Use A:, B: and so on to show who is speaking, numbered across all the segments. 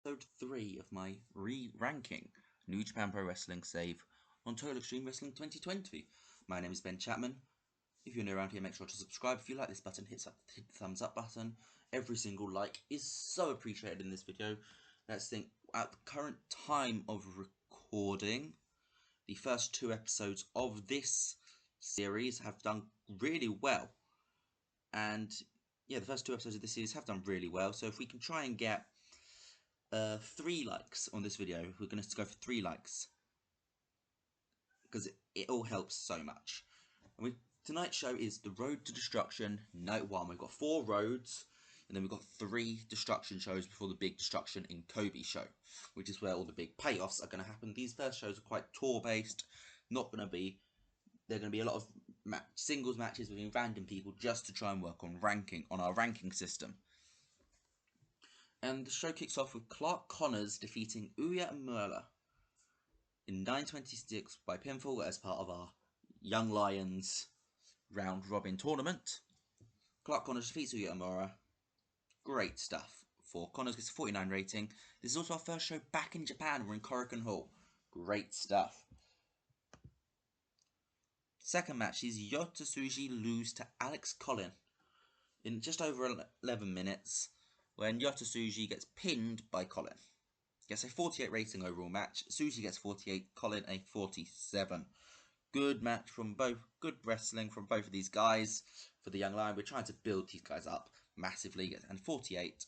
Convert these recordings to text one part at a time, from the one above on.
A: Episode 3 of my re-ranking New Japan Pro Wrestling save on Total Extreme Wrestling 2020. My name is Ben Chapman. If you're new around here, make sure to subscribe. If you like this button, hit the thumbs up button. Every single like is so appreciated in this video. Let's think, at the current time of recording, the first 2 episodes of this series have done really well. And yeah, the first 2 episodes of this series have done really well. So if we can try and get 3 likes on this video, we're going to go for 3 likes because it all helps so much. And tonight's show is the Road to Destruction Night 1. We've got 4 roads, and then we've got 3 destruction shows before the big Destruction in Kobe show, which is where all the big payoffs are going to happen. These first shows are quite tour based, they're going to be a lot of singles matches between random people just to try and work on our ranking system. And the show kicks off with Clark Connors defeating Uemura in 9:26 by pinfall as part of our Young Lions round robin tournament. Clark Connors defeats Uemura. Great stuff. For Connors gets a 49 rating. This is also our first show back in Japan. We're in Korakuen Hall. Great stuff. Second match is Yota Tsuji lose to Alex Collin in just over 11 minutes when Yota Tsuji gets pinned by Collin. Gets a 48 rating overall match. Tsuji gets 48, Collin a 47. Good match from both, good wrestling from both of these guys for the Young Lion. We're trying to build these guys up massively, and 48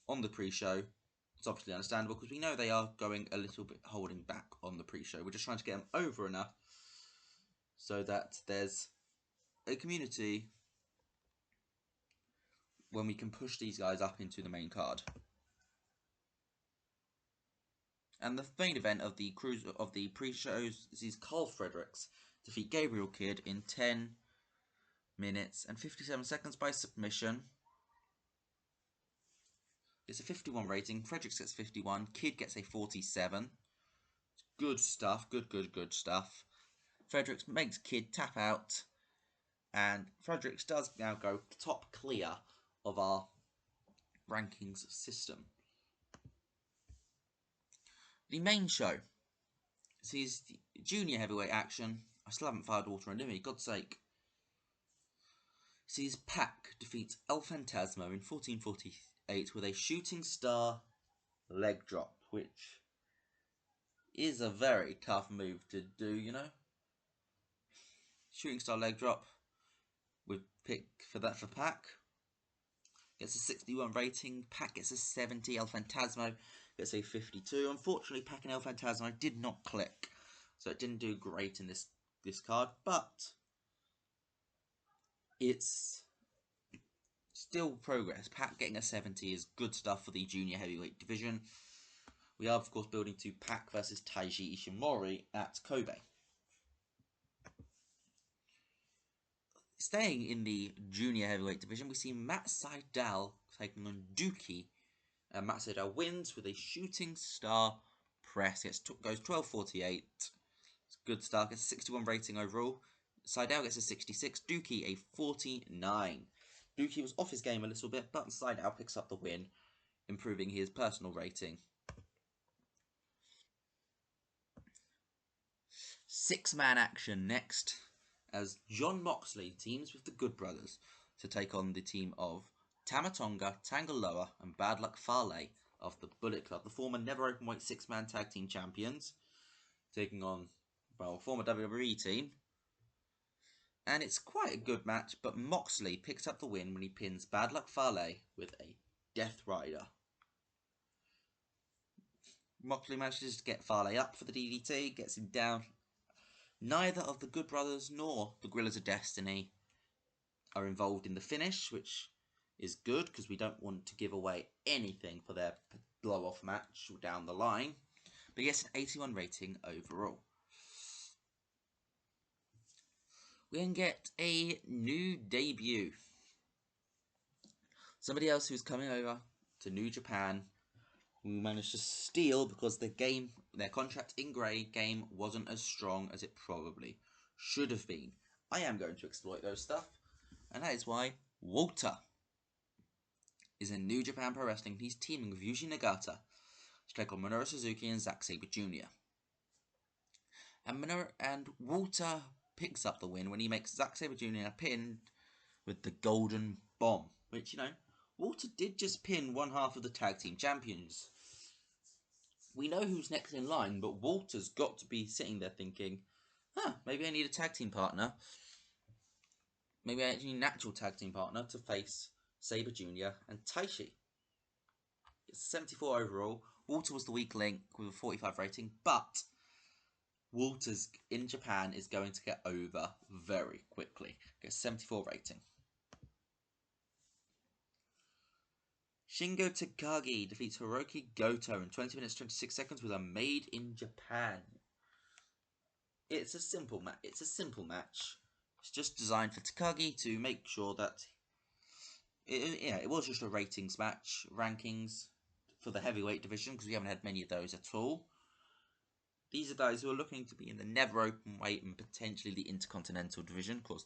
A: on the pre-show. It's obviously understandable because we know they are going a little bit holding back on the pre-show. We're just trying to get them over enough so that there's a community when we can push these guys up into the main card. And the main event of the pre-shows is Karl Fredericks defeat Gabriel Kidd in 10 minutes and 57 seconds by submission. It's a 51 rating. Fredericks gets 51. Kidd gets a 47. Good stuff. Good stuff. Fredericks makes Kidd tap out, and Fredericks does now go top clear of our rankings system. The main show sees the junior heavyweight action. I still haven't fired water on Limmy, God's sake. Sees Pac defeat El Phantasmo in 14:48 with a shooting star leg drop, which is a very tough move to do, you know. Shooting star leg drop. We'd pick for that for Pac. Gets a 61 rating. Pac gets a 70. El Phantasmo gets a 52. Unfortunately, Pac and El Phantasmo did not click, so it didn't do great in this card, but it's still progress. Pac getting a 70 is good stuff for the junior heavyweight division. We are, of course, building to Pac versus Taiji Ishimori at Kobe. Staying in the junior heavyweight division, we see Matt Sydal taking on DOUKI. Matt Sydal wins with a shooting star press. Goes 12:48. It's good stuff. Gets a 61 rating overall. Sydal gets a 66. DOUKI a 49. DOUKI was off his game a little bit, but Sydal picks up the win, improving his personal rating. 6-man action next, as John Moxley teams with the Good Brothers to take on the team of Tama Tonga, Tanga Loa, and Bad Luck Fale of the Bullet Club, the former Never Openweight 6-man tag team champions, taking on, well, former WWE team. And it's quite a good match, but Moxley picks up the win when he pins Bad Luck Fale with a Death Rider. Moxley manages to get Fale up for the DDT, gets him down. Neither of the Good Brothers nor the Gorillas of Destiny are involved in the finish, which is good because we don't want to give away anything for their blow-off match down the line. But he gets an 81 rating overall. We then get a new debut. Somebody else who's coming over to New Japan, who managed to steal because their contract in grey game wasn't as strong as it probably should have been. I am going to exploit those stuff, and that is why Walter is in New Japan Pro Wrestling. He's teaming with Yuji Nagata take on Minoru Suzuki and Zack Sabre Jr. And Walter picks up the win when he makes Zack Sabre Jr. a pin with the Golden Bomb, which, you know, Walter did just pin one half of the tag team champions. We know who's next in line, but Walter's got to be sitting there thinking, maybe I need a tag team partner. Maybe I actually need a natural tag team partner to face Sabre Jr. and Taiji. It's 74 overall. Walter was the weak link with a 45 rating, but Walter's in Japan is going to get over very quickly. Gets 74 rating. Shingo Takagi defeats Hirooki Goto in 20 minutes 26 seconds with a Made in Japan. It's a simple match. It's just designed for Takagi to make sure that it was just a ratings match, rankings for the heavyweight division, because we haven't had many of those at all. These are those who are looking to be in the never open weight and potentially the Intercontinental division. Of course,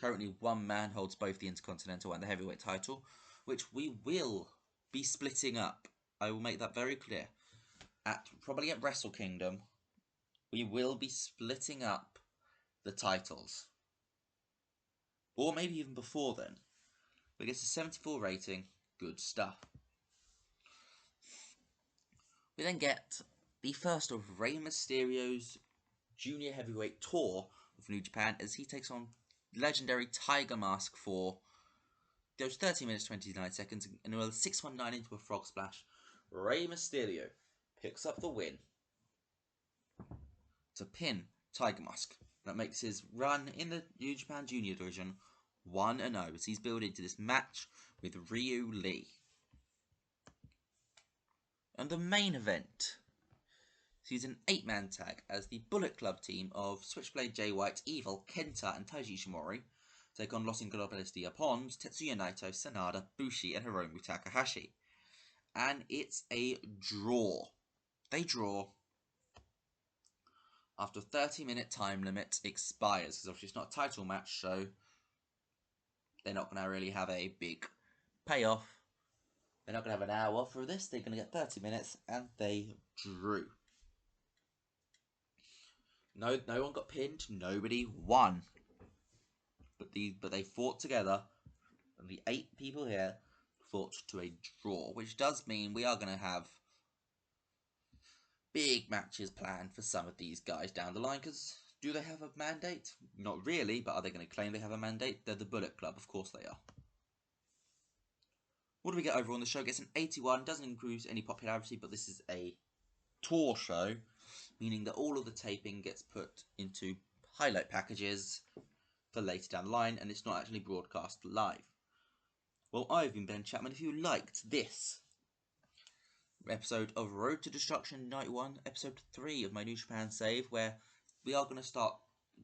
A: currently one man holds both the Intercontinental and the heavyweight title, which we will be splitting up. I will make that very clear. Probably at Wrestle Kingdom, we will be splitting up the titles. Or maybe even before then. But it gets a 74 rating. Good stuff. We then get the first of Rey Mysterio's Junior Heavyweight Tour of New Japan as he takes on legendary Tiger Mask 4. Goes 30 minutes 29 seconds and with a 619 into a frog splash, Rey Mysterio picks up the win to pin Tiger Mask. That makes his run in the New Japan Junior division 1-0 as he's building into this match with Ryu Lee. And the main event sees an 8-man tag as the Bullet Club team of Switchblade Jay White, Evil, Kenta and Taiji Ishimori take on Los Ingernobles de Japon's Tetsuya Naito, SANADA, Bushi and Hiromu Takahashi. And it's a draw. They draw after 30-minute time limit expires, because obviously it's not a title match, so they're not going to really have a big payoff. They're not going to have an hour for this. They're going to get 30 minutes, and they drew. No one got pinned. Nobody won. But they fought together, and the 8 people here fought to a draw, which does mean we are going to have big matches planned for some of these guys down the line, because do they have a mandate? Not really, but are they going to claim they have a mandate? They're the Bullet Club, of course they are. What do we get overall on the show? It gets an 81, doesn't increase any popularity, but this is a tour show, meaning that all of the taping gets put into highlight packages for later down the line, and it's not actually broadcast live. Well, I've been Ben Chapman. If you liked this episode of Road to Destruction Night 1, episode 3 of my New Japan save, where we are going to start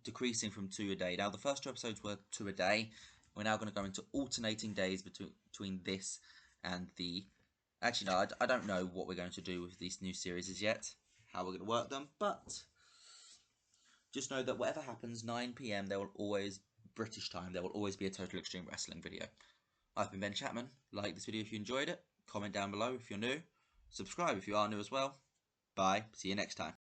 A: decreasing from 2 a day. Now, the first 2 episodes were 2 a day. We're now going to go into alternating days between this and the... Actually, no, I don't know what we're going to do with these new series as yet, how we're going to work them, but just know that whatever happens, 9 PM, there will always, British time, there will always be a Total Extreme Wrestling video. I've been Ben Chapman. Like this video if you enjoyed it. Comment down below if you're new. Subscribe if you are new as well. Bye. See you next time.